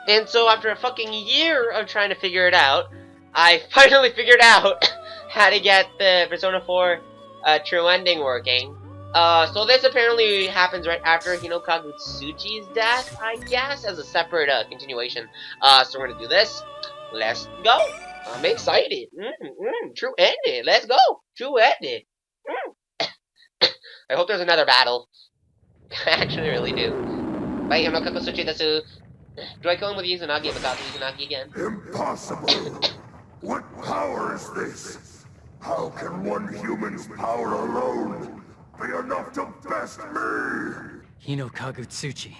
And so after a fucking year of trying to figure it out, I finally figured out how to get the Persona 4 true ending working. So this apparently happens right after Hinokagutsuchi's death, I guess, as a separate continuation. So we're gonna do this. Let's go. I'm excited. True ending. Let's go. True ending. I hope there's another battle. I actually really do. Bye, Hinokagutsuchi desu. Do I kill him with Izanagi without Izanagi again? Impossible! What power is this? How can one human's power alone be enough to best me? Hinokagutsuchi.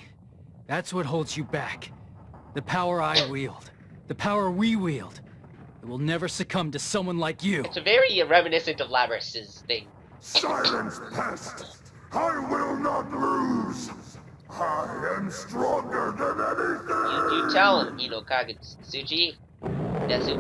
That's what holds you back. The power I wield. The power we wield. It will never succumb to someone like you. It's a very reminiscent of Labrys's thing. Silence, pest! I will not lose! I am stronger than anything! You do tell him, Hinokagutsuchi. Desu.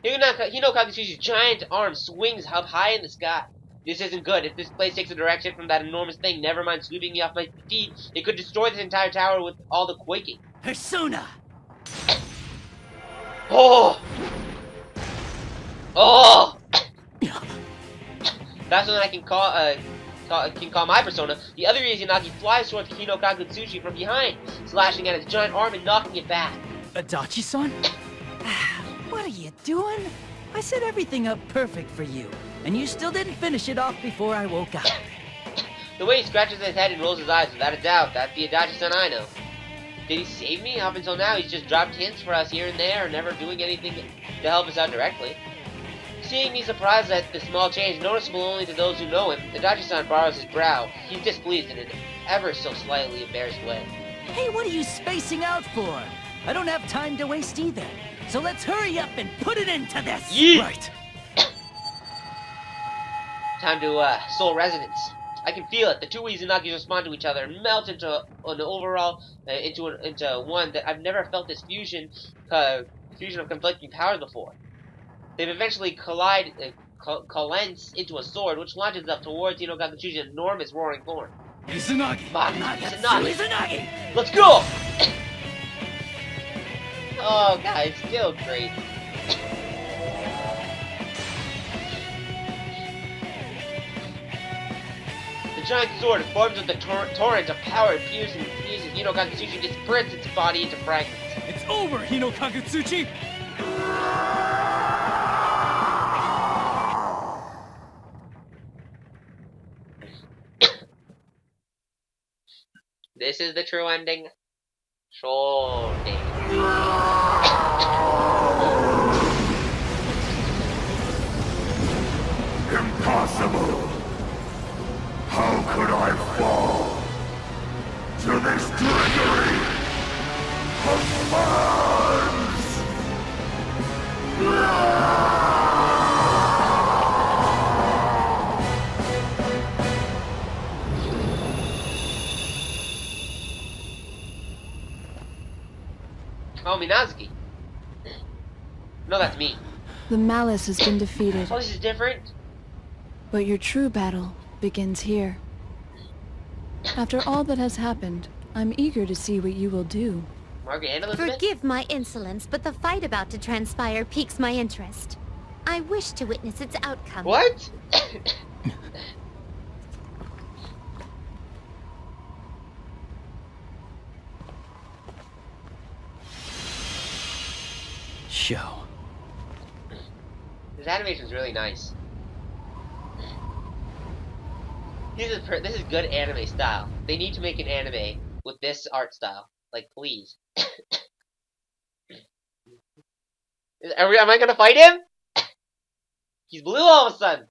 Hinokagutsuchi's giant arm swings up high in the sky. This isn't good. If this place takes a direction from that enormous thing, never mind sweeping me off my feet, it could destroy this entire tower with all the quaking. Persona! Oh! Oh! That's when I can call my persona. The other Izanagi flies towards Hinokagutsuchi from behind, slashing at its giant arm and knocking it back. Adachi-san? What are you doing? I set everything up perfect for you, and you still didn't finish it off before I woke up. The way he scratches his head and rolls his eyes, without a doubt, that's the Adachi-san I know. Did he save me? Up until now, he's just dropped hints for us here and there, never doing anything to help us out directly. Seeing me surprised at the small change, noticeable only to those who know him, Adachi-san borrows his brow. He's displeased in an ever so slightly embarrassed way. Hey, what are you spacing out for? I don't have time to waste either. So let's hurry up and put it into this! Yeet. Right. Time to, soul resonance. I can feel it. The two Izanagis respond to each other and melt into an overall, into one that I've never felt this fusion of conflicting powers before. They've eventually coalesce into a sword, which launches up towards Hinokagutsuchi's enormous roaring horn. Izanagi! Izanagi! Let's go! Oh, God, it's still great. The giant sword forms with the torrent of power it fuses Hinokagutsuchi to spreads its body into fragments. It's over, Hinokagutsuchi! This is the true ending. Shorty. Impossible! How could I fall to this trickery of minds? Oh, Minazuki. No, that's me. The malice has been defeated, Oh, this is different? but your true battle begins here. After all that has happened, I'm eager to see what you will do. Margaret and Elizabeth? Forgive my insolence, but the fight about to transpire piques my interest. I wish to witness its outcome. What? Show. This animation's really nice. This is good anime style. They need to make an anime with this art style. Like, please. Am I gonna fight him? He's blue all of a sudden.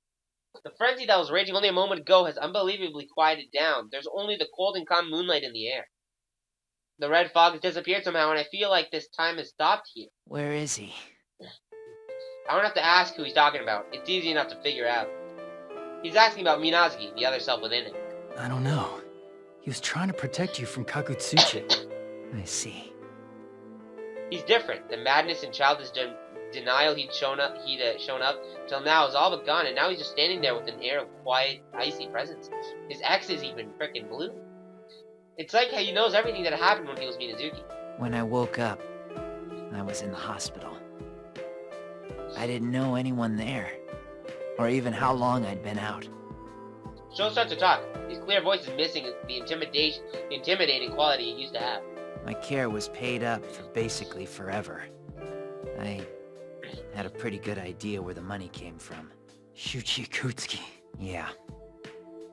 The frenzy that was raging only a moment ago has unbelievably quieted down. There's only the cold and calm moonlight in the air. The red fog has disappeared somehow, and I feel like this time has stopped here. Where is he? I don't have to ask who he's talking about. It's easy enough to figure out. He's asking about Minazuki, the other self within him. I don't know. He was trying to protect you from Kagutsuchi. I see. He's different. The madness and childish denial he'd shown up till now is all but gone, and now he's just standing there with an air of quiet, icy presence. His X is even frickin' blue. It's like how he knows everything that happened when he was Minazuki. When I woke up, I was in the hospital. I didn't know anyone there, or even how long I'd been out. Sho starts to talk. His clear voice is missing the intimidating quality it used to have. My care was paid up for basically forever. I had a pretty good idea where the money came from. Shuji Ikutsuki. Yeah.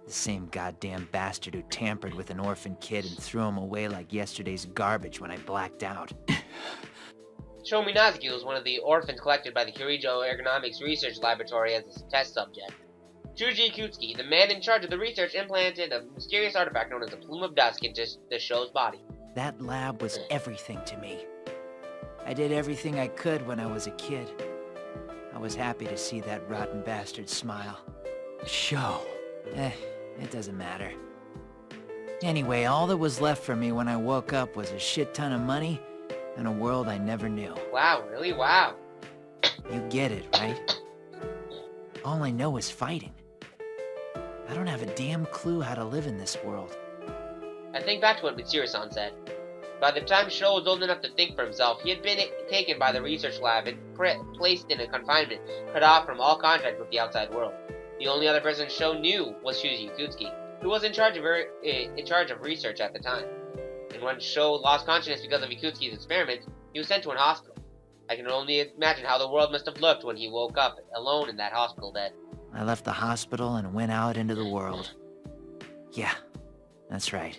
The same goddamn bastard who tampered with an orphan kid and threw him away like yesterday's garbage when I blacked out. Sho Minazuki was one of the orphans collected by the Kirijo Ergonomics Research Laboratory as a test subject. Shuji Ikutsuki, the man in charge of the research, implanted a mysterious artifact known as a plume of dust into the Sho's body. That lab was everything to me. I did everything I could when I was a kid. I was happy to see that rotten bastard smile. Sho. It doesn't matter. Anyway, all that was left for me when I woke up was a shit ton of money and a world I never knew. Wow, really? Wow. You get it, right? All I know is fighting. I don't have a damn clue how to live in this world. I think back to what Mitsuru-san said. By the time Sho was old enough to think for himself, he had been taken by the research lab and placed in a confinement, cut off from all contact with the outside world. The only other person Sho knew was Shuji Ikutsuki, who was in charge of research at the time. And when Sho lost consciousness because of Ikutsuki's experiments, he was sent to an hospital. I can only imagine how the world must have looked when he woke up alone in that hospital bed. I left the hospital and went out into the world. Yeah, that's right.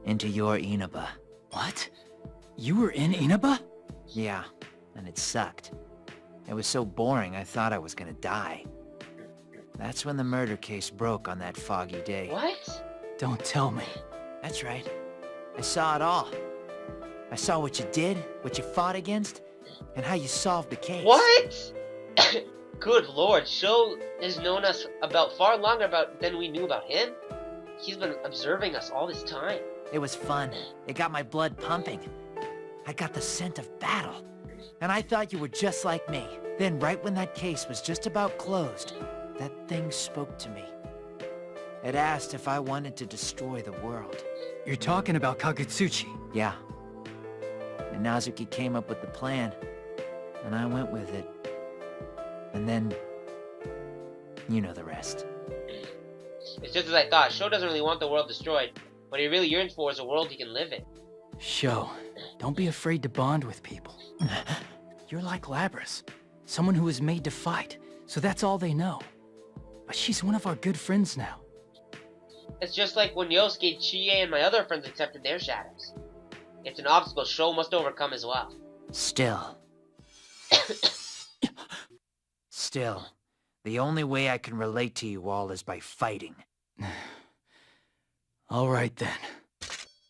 Into your Inaba. What? You were in Inaba? Yeah, and it sucked. It was so boring I thought I was gonna die. That's when the murder case broke on that foggy day. What? Don't tell me. That's right. I saw it all. I saw what you did, what you fought against, and how you solved the case. What? Good lord, Sho has known us about far longer than we knew about him. He's been observing us all this time. It was fun. It got my blood pumping. I got the scent of battle. And I thought you were just like me. Then right when that case was just about closed, that thing spoke to me. It asked if I wanted to destroy the world. You're talking about Kagutsuchi. Yeah. Minazuki came up with the plan, and I went with it. And then, you know the rest. It's just as I thought. Sho doesn't really want the world destroyed. What he really yearns for is a world he can live in. Sho, don't be afraid to bond with people. You're like Labras, someone who is made to fight, so that's all they know. But she's one of our good friends now. It's just like when Yosuke, Chie, and my other friends accepted their shadows. It's an obstacle Sho must overcome as well. Still, the only way I can relate to you all is by fighting. All right then.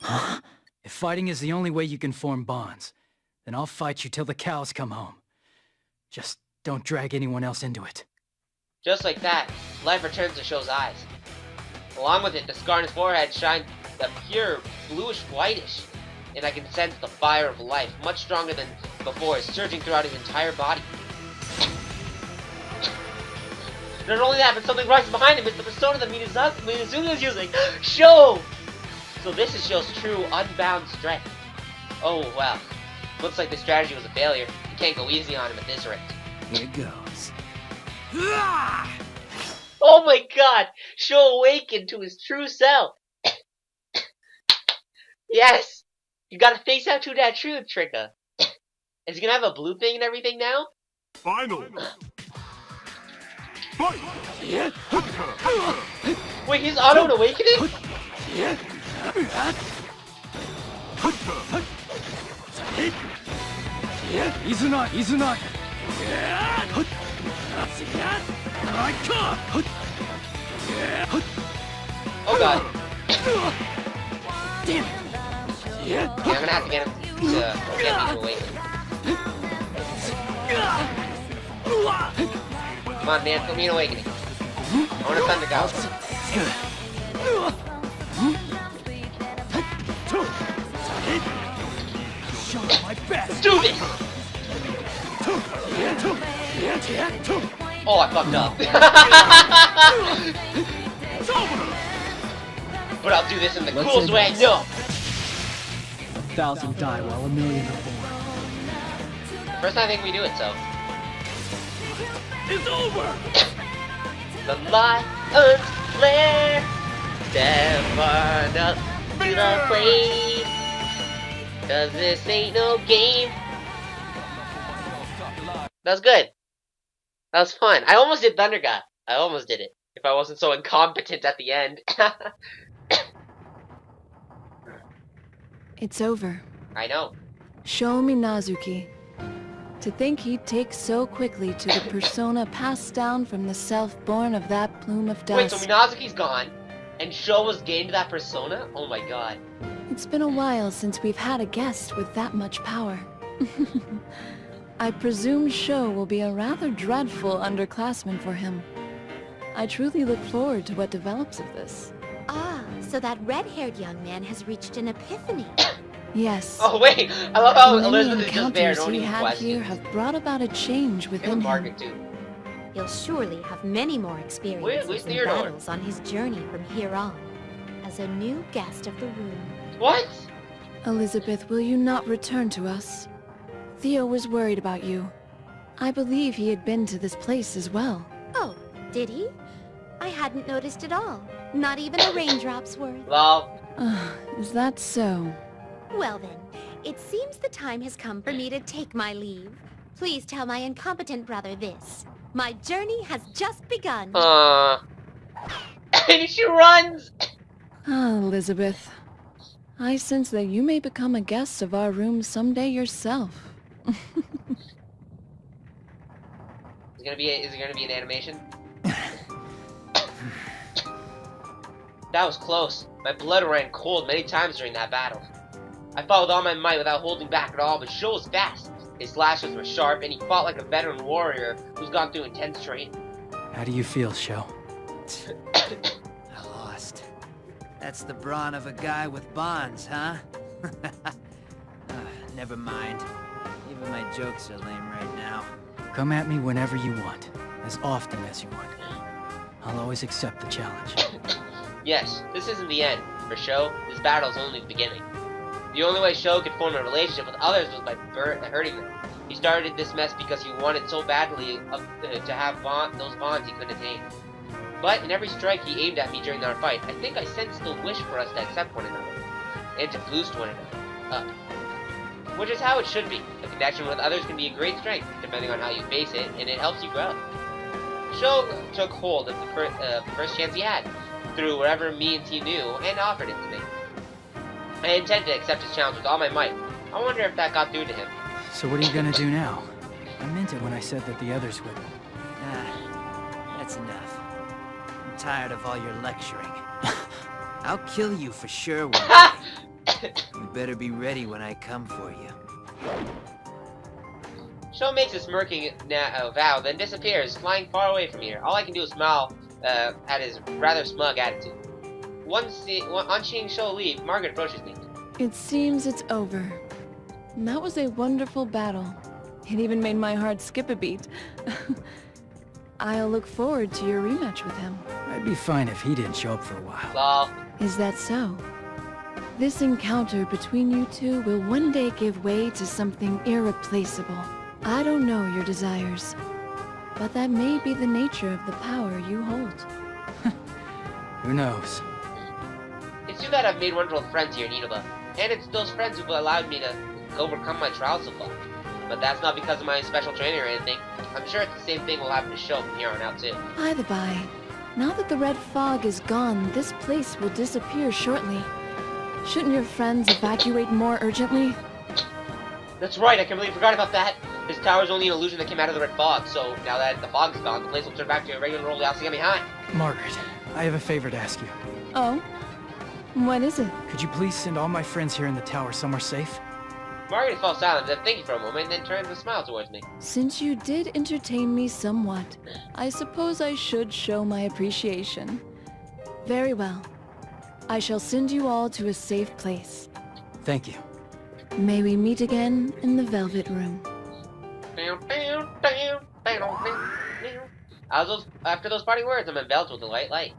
Huh? If fighting is the only way you can form bonds, then I'll fight you till the cows come home. Just don't drag anyone else into it. Just like that, life returns to Sho's eyes. Along with it, the scar on his forehead shines a pure bluish-whitish, and I can sense the fire of life, much stronger than before, surging throughout his entire body. Not only that, but something rises behind him. It's the persona that Minazuki is using. Sho! So this is Sho's true, unbound strength. Oh, well. Looks like the strategy was a failure. You can't go easy on him at this rate. Here goes. Oh my god! Sho awakened to his true self! Yes! You gotta face out to that truth, Trika. Is he gonna have a blue thing and everything now? Final. Fight. Wait, he's auto-awakening? Izuna! Oh god. Damn it! Yeah, I'm gonna have to get him to get me to awaken. Come on, man, put me in awakening. I want a thunder go. Show my best! Let's do this! Oh, I fucked up. But I'll do this in the Let's coolest end way I this. know. 1,000 die while 1,000,000 are born. First time I think we do it, so. It's over! The lion's lair. Step on up to the plate. Cause this ain't no game. That was good. That was fun. I almost did Thunder God. I almost did it. If I wasn't so incompetent at the end. It's over. I know. Show me Nazuki. To think he'd take so quickly to the persona passed down from the self-born of that plume of Wait, so dust. Minazuki's gone, and Sho was gained that persona? Oh my god. It's been a while since we've had a guest with that much power. I presume Sho will be a rather dreadful underclassman for him. I truly look forward to what develops of this. Ah, so that red-haired young man has reached an epiphany. Yes. Oh wait, I love how Many Elizabeth is just there, encounters don't he even had question. here have brought about a change And within him. Margaret too. He'll surely have many more experiences where's and Theodore? battles on his journey from here on, as a new guest of the room. What? Elizabeth, will you not return to us? Theo was worried about you. I believe he had been to this place as well. Oh, did he? I hadn't noticed at all. Not even a raindrop's worth. Lol. Is that so? Well then, it seems the time has come for me to take my leave. Please tell my incompetent brother this. My journey has just begun. And she runs! Ah, Elizabeth. I sense that you may become a guest of our room someday yourself. Is it gonna be an animation? That was close. My blood ran cold many times during that battle. I fought with all my might without holding back at all, but Sho was fast. His slashes were sharp, and he fought like a veteran warrior who's gone through intense training. How do you feel, Sho? I lost. That's the brawn of a guy with bonds, huh? Never mind. Even my jokes are lame right now. Come at me whenever you want, as often as you want. I'll always accept the challenge. Yes, this isn't the end. For Sho, this battle is only the beginning. The only way Sho could form a relationship with others was by hurting them. He started this mess because he wanted so badly to have those bonds he couldn't attain. But in every strike he aimed at me during our fight, I think I sensed the wish for us to accept one another, and to boost one another up. Which is how it should be. A connection with others can be a great strength, depending on how you face it, and it helps you grow. Sho took hold of the first chance he had, through whatever means he knew, and offered it to me. I intended to accept his challenge with all my might. I wonder if that got through to him. So what are you gonna do now? I meant it when I said that the others would. That's enough. I'm tired of all your lecturing. I'll kill you for sure one day. You better be ready when I come for you. Sho makes a smirking vow, then disappears, flying far away from here. All I can do is smile at his rather smug attitude. On seeing Sho leave, Margaret approaches me. It seems it's over. That was a wonderful battle. It even made my heart skip a beat. I'll look forward to your rematch with him. I'd be fine if he didn't show up for a while. Lol. Is that so? This encounter between you two will one day give way to something irreplaceable. I don't know your desires, but that may be the nature of the power you hold. Who knows? It's too bad I've made wonderful friends here in Inaba, and it's those friends who've allowed me to overcome my trials so far. But that's not because of my special training or anything. I'm sure it's the same thing will happen to Sho from here on out too. By the by, now that the red fog is gone, this place will disappear shortly. Shouldn't your friends evacuate more urgently? That's right, I completely forgot about that. This tower is only an illusion that came out of the red fog, so now that the fog's gone, the place will turn back to a regular old Yasugami High. Margaret, I have a favor to ask you. Oh? What is it? Could you please send all my friends here in the tower somewhere safe? Margaret falls silent, then thinking for a moment, then turns a smile towards me. Since you did entertain me somewhat, I suppose I should show my appreciation. Very well. I shall send you all to a safe place. Thank you. May we meet again in the Velvet Room. After those parting words, I'm enveloped with a white light.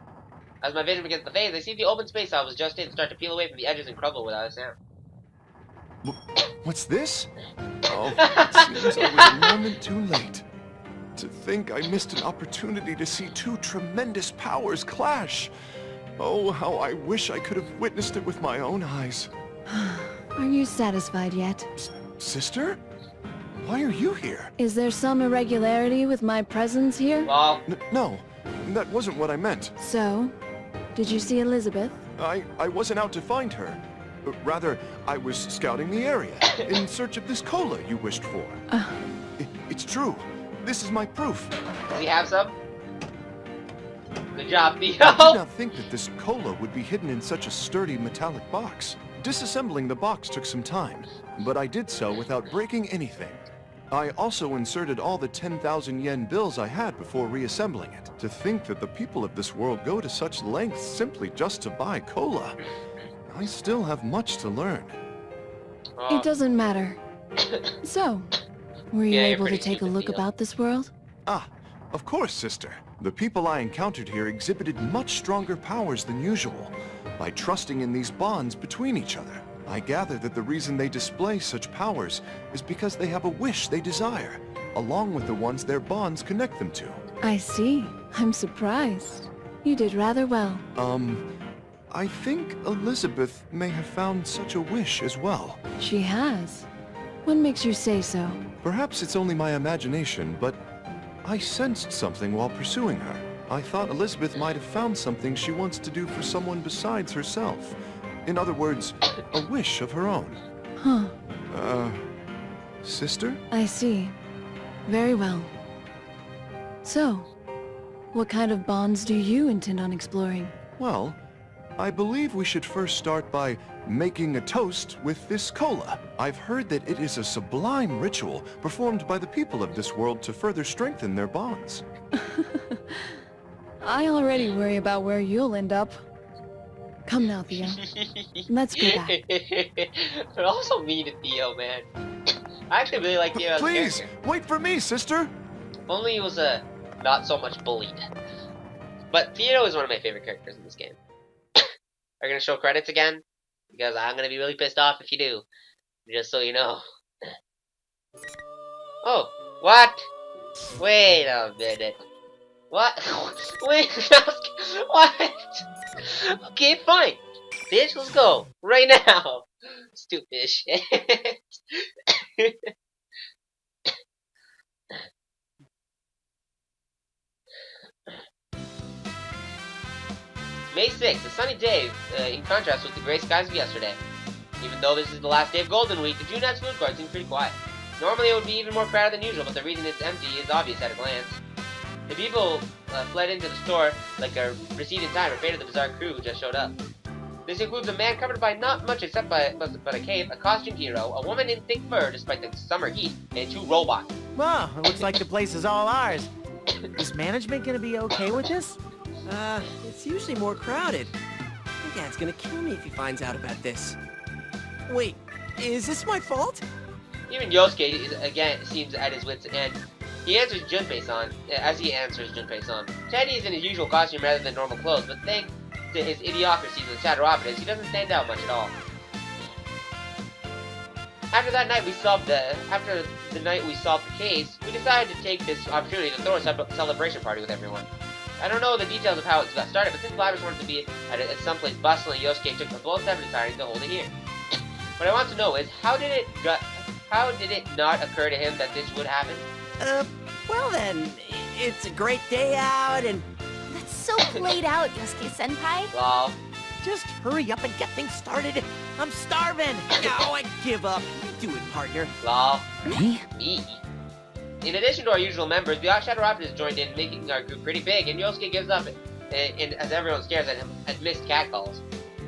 As my vision begins to fade, I see the open space I was just in start to peel away from the edges and crumble without a sound. What's this? Oh, it seems I was a moment too late. To think I missed an opportunity to see two tremendous powers clash. Oh, how I wish I could have witnessed it with my own eyes. Are you satisfied yet? Sister? Why are you here? Is there some irregularity with my presence here? Well, No, that wasn't what I meant. So, did you see Elizabeth? I wasn't out to find her. Rather, I was scouting the area, in search of this cola you wished for. It's true. This is my proof. does he have some? Good job, I did Theo. not think that this cola would be hidden in such a sturdy metallic box. Disassembling the box took some time, but I did so without breaking anything. I also inserted all the 10,000 yen bills I had before reassembling it. To think that the people of this world go to such lengths simply just to buy cola. I still have much to learn. It doesn't matter. So, were you Yeah, you're able to pretty take a stupid, look Theo. about this world? Ah, of course, sister. The people I encountered here exhibited much stronger powers than usual. By trusting in these bonds between each other, I gather that the reason they display such powers is because they have a wish they desire, along with the ones their bonds connect them to. I see. I'm surprised. You did rather well. I think Elizabeth may have found such a wish as well. She has. What makes you say so? Perhaps it's only my imagination, but I sensed something while pursuing her. I thought Elizabeth might have found something she wants to do for someone besides herself. In other words, a wish of her own. Huh. Sister? I see. Very well. So, what kind of bonds do you intend on exploring? Well, I believe we should first start by making a toast with this cola. I've heard that it is a sublime ritual performed by the people of this world to further strengthen their bonds. I already worry about where you'll end up. Come now, Theo. Let's go back. But also mean to Theo, man. I actually really like Theo as a Please, character. wait for me, sister! If only he was not so much bullied. But Theo is one of my favorite characters in this game. Are you gonna show credits again? Because I'm gonna be really pissed off if you do. Just so you know. Oh, what? Wait a minute. What? Wait, what? Okay, fine. Bitch, let's go. Right now. Stupid shit. May 6th, a sunny day, in contrast with the gray skies of yesterday. Even though this is the last day of Golden Week, the Junet's food court seems pretty quiet. Normally it would be even more crowded than usual, but the reason it's empty is obvious at a glance. The people fled into the store like a receding time, afraid of the bizarre crew who just showed up. This includes a man covered by not much except but a cape, a costumed hero, a woman in thick fur despite the summer heat, and 2 robots. Wow, it looks like the place is all ours. Is management gonna be okay with this? It's usually more crowded. My dad's gonna kill me if he finds out about this. Wait, is this my fault? Even Yosuke again seems at his wits' end. He answers Junpei-san, as he answers Junpei-san. Teddy is in his usual costume rather than normal clothes, but thanks to his idiocracy with shadow operatives, he doesn't stand out much at all. After the night we solved the case, we decided to take this opportunity to throw a celebration party with everyone. I don't know the details of how it got started, but since Blabbers wanted to be at someplace bustling, Yosuke took a bold step in deciding to hold it here. What I want to know is, how did it not occur to him that this would happen? Well then, it's a great day out and... That's so played out, Yosuke-senpai. Lol. Just hurry up and get things started. I'm starving. Oh, I give up. You do it, partner. Lol. Me? Me. In addition to our usual members, the Shadow Operatives joined in, making our group pretty big, and Yosuke gives up and as everyone stares at him and missed catcalls.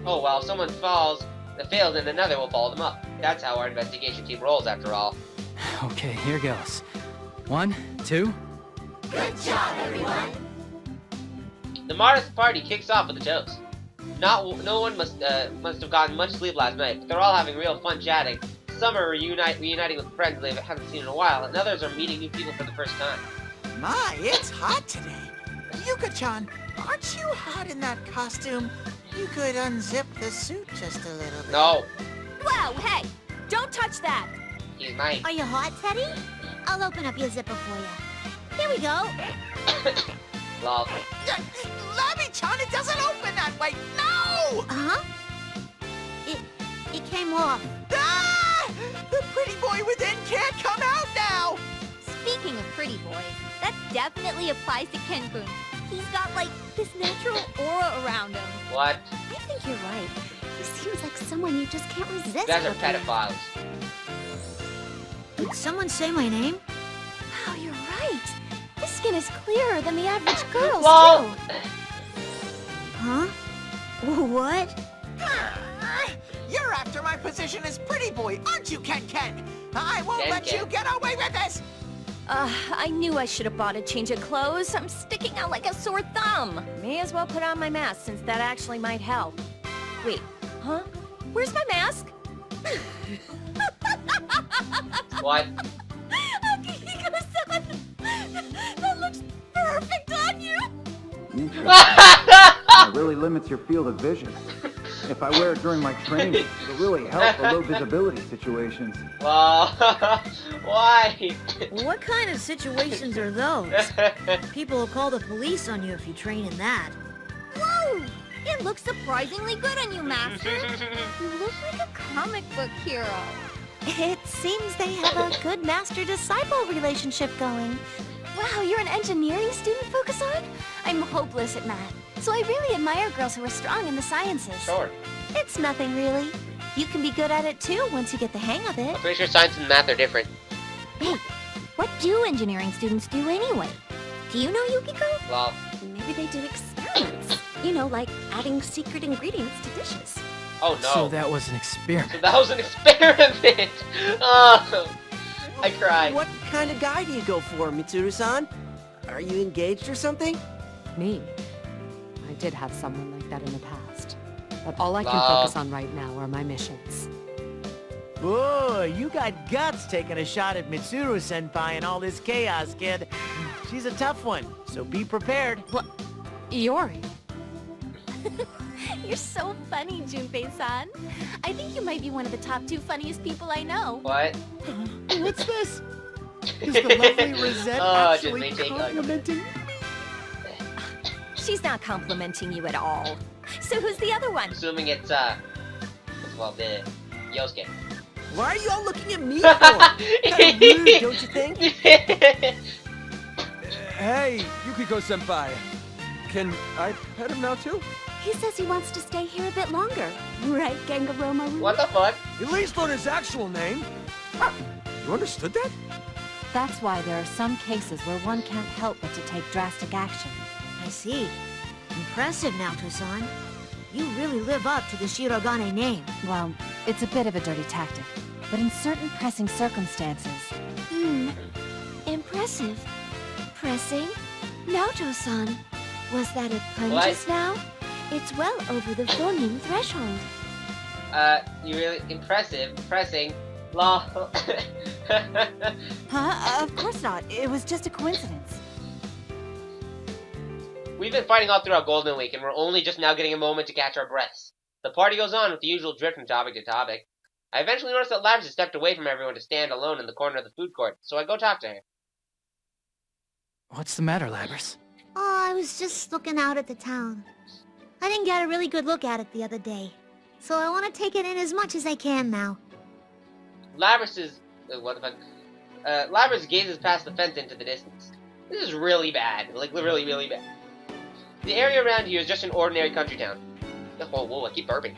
Oh, well, if someone fails, then another will follow them up. That's how our investigation team rolls, after all. Okay, here goes. 1, 2. Good job, everyone. The modest party kicks off with a toast. No one must have gotten much sleep last night, but they're all having real fun chatting. Some are reuniting with friends they haven't seen in a while, and others are meeting new people for the first time. My, it's hot today. Yuka-chan, Aren't you hot in that costume? You could unzip the suit just a little bit. No, Whoa, hey! Don't touch that! he's mine. Are you hot, Teddy? I'll open up your zipper for you. Here we go. Lol. Labby-chan, it doesn't open that way! No! Huh? It came off. Ah! The pretty boy within can't come out now! Speaking of pretty boys, that definitely applies to Kenpun. He's got, like, this natural aura around him. What? I think you're right. He seems like someone you just can't resist. You guys are looking at. pedophiles. Did someone say my name? Wow, you're right. His skin is clearer than the average girl's, Lol. too. Huh? What? You're after my position as pretty boy, aren't you, Ken? I won't let you get away with this! I knew I should have bought a change of clothes. I'm sticking out like a sore thumb. May as well put on my mask since that actually might help. Wait, huh? Where's my mask? What? That looks perfect on you! It really limits your field of vision. If I wear it during my training, it'll really help for low visibility situations. Lol. Why? What kind of situations are those? People will call the police on you if you train in that. Whoa! It looks surprisingly good on you, Master. You look like a comic book hero. It seems they have a good master-disciple relationship going. Wow, you're an engineering student, Focus-on? I'm hopeless at math, so I really admire girls who are strong in the sciences. Sure. It's nothing, really. You can be good at it, too, once you get the hang of it. I'm pretty sure science and math are different. Hey, what do engineering students do anyway? Do you know, Yukiko? Lol. Maybe they do experiments. You know, like adding secret ingredients to dishes. Oh no. So that was an experiment. So that was an experiment! Oh, I cried. What kind of guy do you go for, Mitsuru-san? Are you engaged or something? Me? I did have someone like that in the past. But all I can Lol. focus on right now are my missions. Whoa, you got guts taking a shot at Mitsuru-senpai and all this chaos, kid. She's a tough one, so be prepared. What? Iori? You're so funny, Junpei-san. I think you might be one of the top 2 funniest people I know. What? What's this? Is the lovely Rosette Oh, actually just me taking complimenting me? She's not complimenting you at all. So who's the other one? Assuming it's, well, the Yosuke. Why are you all looking at me for? Kinda rude, don't you think? Hey, Yukiko-senpai. Can I pet him now, too? He says he wants to stay here a bit longer. Right, Gangaro-maru? What the fuck? At least on his actual name. You understood that? That's why there are some cases where one can't help but to take drastic action. I see. Impressive, Naoto-san. You really live up to the Shirogane name. Well, it's a bit of a dirty tactic, but in certain pressing circumstances... Impressive. Pressing? Naoto-san. Was that a pun What? just now? It's well over the phoneme threshold. You really impressive. Pressing. Lol. Huh? Of course not. It was just a coincidence. We've been fighting all throughout Golden Week, and we're only just now getting a moment to catch our breaths. The party goes on with the usual drift from topic to topic. I eventually noticed that Labs had stepped away from everyone to stand alone in the corner of the food court, so I go talk to her. What's the matter, Labrys? Oh, I was just looking out at the town. I didn't get a really good look at it the other day, so I want to take it in as much as I can now. Labras is... what the fuck? Labras gazes past the fence into the distance. This is really bad. Like, really, really bad. The area around here is just an ordinary country town. Whoa, I keep burping.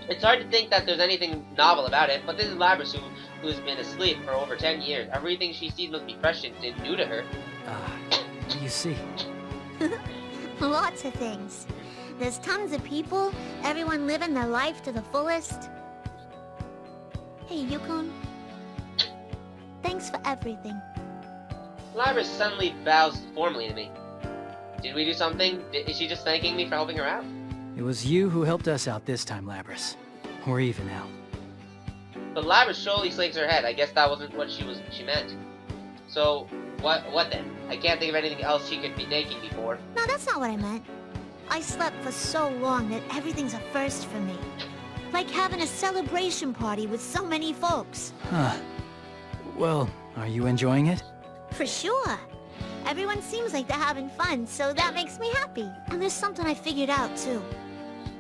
It's hard to think that there's anything novel about it, but this is Labras who's been asleep for over 10 years. Everything she sees must be fresh and new to her. You see. Lots of things. There's tons of people, everyone living their life to the fullest. Hey, Yukon. Thanks for everything. Labras suddenly bows formally to me. Did we do something? Is she just thanking me for helping her out? It was you who helped us out this time, Labrys. We're even now. But Labras slowly shakes her head. I guess that wasn't what she meant. So, what then? I can't think of anything else she could be thinking before. No, that's not what I meant. I slept for so long that everything's a first for me. Like having a celebration party with so many folks. Huh. Well, are you enjoying it? For sure. Everyone seems like they're having fun, so that makes me happy. And there's something I figured out, too.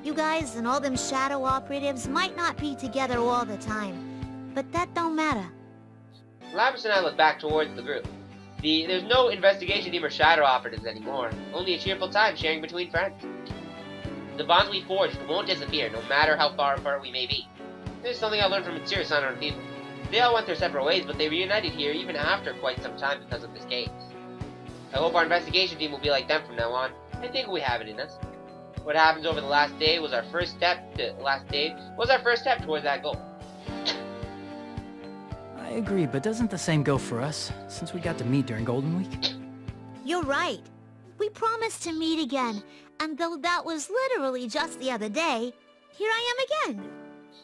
You guys and all them shadow operatives might not be together all the time, but that don't matter. Lapis and I look back towards the group. There's no investigation team or shadow operatives anymore. Only a cheerful time sharing between friends. The bonds we forged won't disappear, no matter how far apart we may be. This is something I learned from Mitsuru on our people. They all went their separate ways, but they reunited here even after quite some time because of this case. I hope our investigation team will be like them from now on. I think we have it in us. What happens over the last day was our first step towards that goal. I agree, but doesn't the same go for us, since we got to meet during Golden Week? You're right. We promised to meet again, and though that was literally just the other day, here I am again.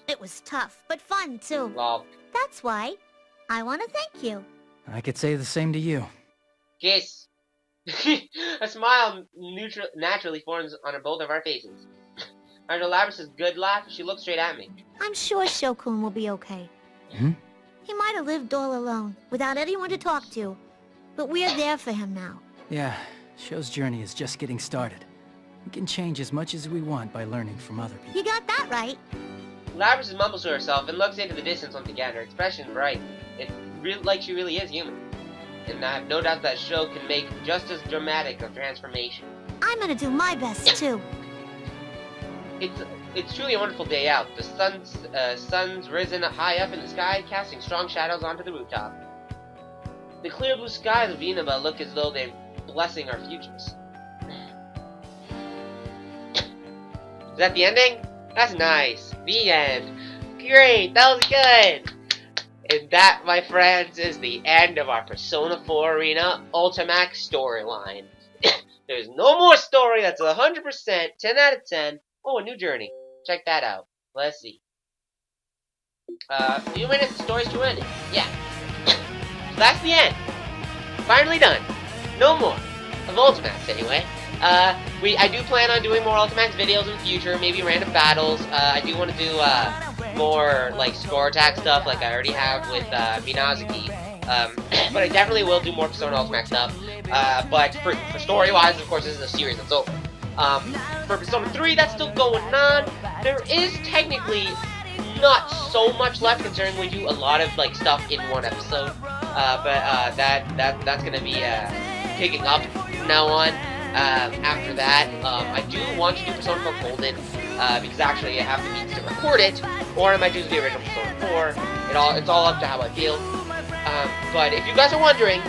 It was tough, but fun too. Lol. That's why I want to thank you. I could say the same to you. Kiss. A smile naturally forms on both of our faces. After Labris's good laugh, she looked straight at me. I'm sure Shokun will be okay. Hmm? He might have lived all alone, without anyone to talk to, but we're there for him now. Yeah, Sho's journey is just getting started. We can change as much as we want by learning from other people. You got that right. Labris mumbles to herself and looks into the distance once again, her expression bright. It's like she really is human. And I have no doubt that Sho can make just as dramatic a transformation. I'm gonna do my best, too. It's truly a wonderful day out. The sun's risen high up in the sky, casting strong shadows onto the rooftop. The clear blue skies of Vinaba look as though they're blessing our futures. Is that the ending? That's nice. The end. Great, that was good! And that, my friends, is the end of our Persona 4 Arena Ultimax storyline. There's no more story, that's 100%, 10 out of 10. Oh, a new journey. Check that out. Let's see. A few minutes, the story's to end. Yeah. So that's the end. Finally done. No more. Of Ultimax, anyway. I do plan on doing more Ultimax videos in the future, maybe random battles. I do want to do, more, like, score attack stuff like I already have with, Minazuki. But I definitely will do more Persona Ultimax stuff. But for story-wise, of course, this is a series that's over. For Persona 3, that's still going on. There is technically not so much left, considering we do a lot of, like, stuff in one episode. That's gonna be, picking up from now on. After that, I do want to do Persona 4 Golden, because actually I have the means to record it, or I might do the original Persona 4. It's all up to how I feel. But if you guys are wondering,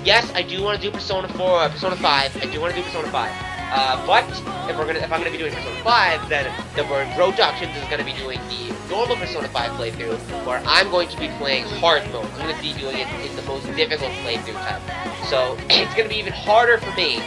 yes, I do want to do Persona 4, Persona 5. I do want to do Persona 5. But if I'm gonna be doing Persona 5, then the Productions is gonna be doing the normal Persona 5 playthrough, where I'm going to be playing hard mode. I'm gonna be doing it in the most difficult playthrough type. So it's gonna be even harder for me,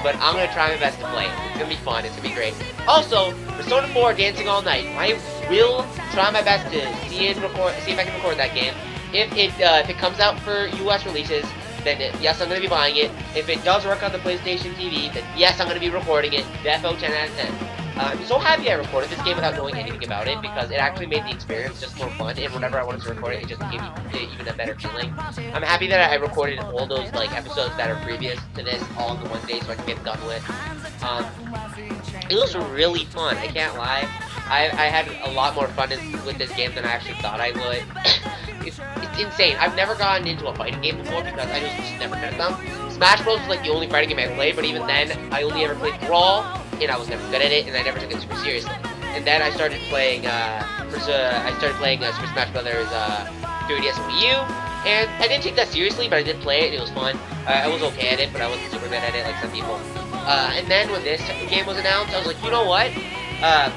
but I'm gonna try my best to play it. It's gonna be fun. It's gonna be great. Also, Persona 4 Dancing All Night. I will try my best to see if I can record that game. If it comes out for US releases, then yes, I'm going to be buying it. If it does work on the PlayStation TV, then yes, I'm going to be recording it. Defo 10 out of 10. I'm so happy I recorded this game without knowing anything about it, because it actually made the experience just more fun, and whenever I wanted to record it, it just gave me even a better feeling. I'm happy that I recorded all those episodes that are previous to this all in the one day so I can get done with. It was really fun, I can't lie. I had a lot more fun with this game than I actually thought I would. It's insane. I've never gotten into a fighting game before because I just never good at them. Smash Bros was like the only fighting game I played, but even then, I only ever played Brawl, and I was never good at it, and I never took it super seriously. And then I started playing, Super Smash Brothers 3DS and Wii U, and I didn't take that seriously, but I did play it, and it was fun. I was okay at it, but I wasn't super good at it like some people. And then when this game was announced, I was like, you know what?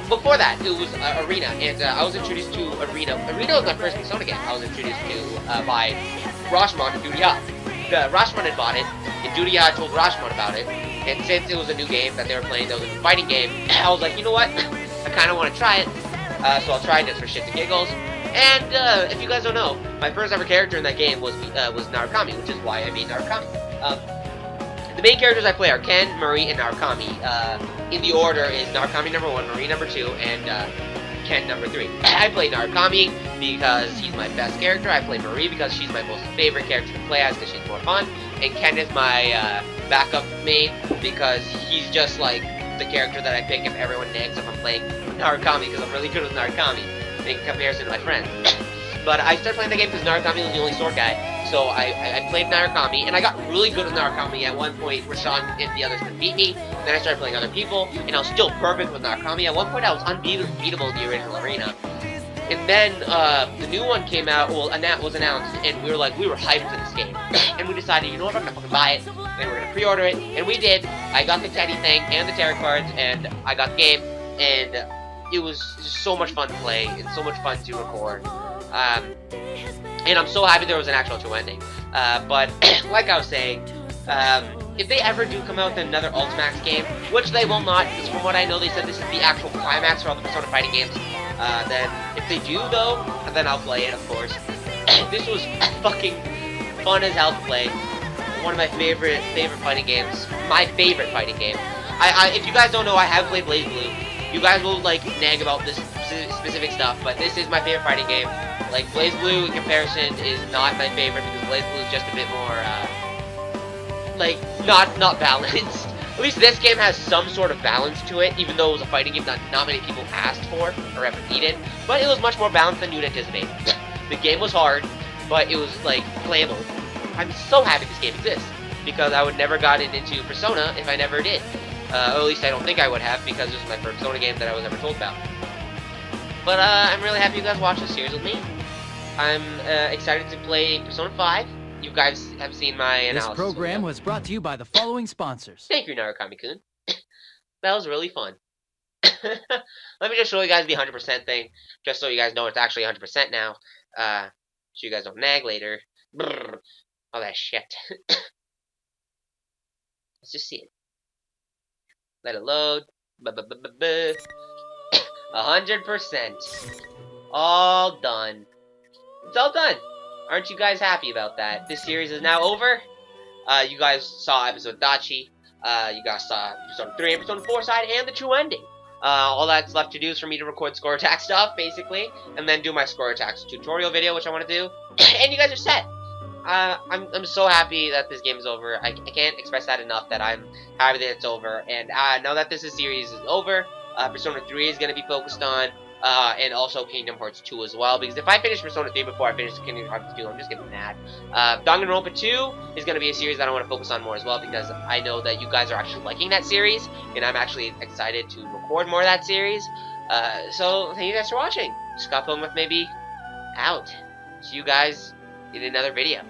Before that, it was Arena, and I was introduced to Arena. Arena was my first Persona game. I was introduced to by Rashomon and Dudiya. Rashomon had bought it, and Dudiya told Rashomon about it. And since it was a new game that they were playing, that was a fighting game, I was like, you know what? I kind of want to try it, so I'll try it just for shits and giggles. And if you guys don't know, my first ever character in that game was Narukami, which is why I made Narukami. the main characters I play are Ken, Marie, and Narukami. In the order is Narukami number 1, Marie number 2, and Ken number 3. I play Narukami because he's my best character. I play Marie because she's my most favorite character to play as because she's more fun. And Ken is my backup main because he's just like the character that I pick if everyone nags if I'm playing Narukami because I'm really good with Narukami in comparison to my friends. But I started playing the game because Narukami was the only sword guy, so I played Narukami, and I got really good at Narukami at one point where Sean and the others could beat me. Then I started playing other people, and I was still perfect with Narukami. At one point I was unbeatable in the original arena. And then the new one came out, well, was announced, and we were hyped for this game. And we decided, you know what, I'm gonna fucking buy it, and we're gonna pre-order it, and we did. I got the Teddy thing and the tarot cards, and I got the game, and it was just so much fun to play, and so much fun to record. And I'm so happy there was an actual true ending. But, like I was saying, if they ever do come out with another Ultimax game, which they will not, because from what I know they said this is the actual climax for all the Persona fighting games, then if they do though, then I'll play it, of course. This was fucking fun as hell to play. One of my favorite fighting games. My favorite fighting game. If you guys don't know, I have played BlazBlue. You guys will like nag about this specific stuff, but this is my favorite fighting game. Like BlazBlue in comparison is not my favorite because BlazBlue is just a bit more like not balanced. At least this game has some sort of balance to it, even though it was a fighting game that not many people asked for or ever needed. But it was much more balanced than you'd anticipate. The game was hard, but it was like playable. I'm so happy this game exists because I would never gotten into Persona if I never did. Or at least I don't think I would have because this was my first Persona game that I was ever told about. But I'm really happy you guys watched this series with me. I'm excited to play Persona 5. You guys have seen my analysis. This program was brought to you by the following sponsors. Thank you, Narukami-kun. That was really fun. Let me just show you guys the 100% thing, just so you guys know it's actually 100% now. So you guys don't nag later. Brrr. All that shit. Let's just see it. Let it load. 100%. All done. It's all done. Aren't you guys happy about that? This series is now over. You guys saw episode Dachi. You guys saw episode 3 and episode 4 side and the true ending. All that's left to do is for me to record score attack stuff, basically, and then do my score attacks tutorial video, which I want to do. And you guys are set. I'm so happy that this game is over. I can't express that enough that I'm happy that it's over. And now that this series is over, Persona 3 is going to be focused on, and also Kingdom Hearts 2 as well. Because if I finish Persona 3 before I finish Kingdom Hearts 2, I'm just getting mad. Danganronpa 2 is going to be a series that I want to focus on more as well, because I know that you guys are actually liking that series, and I'm actually excited to record more of that series. So thank you guys for watching. Scott Pilgrim with Maybe out. See you guys in another video.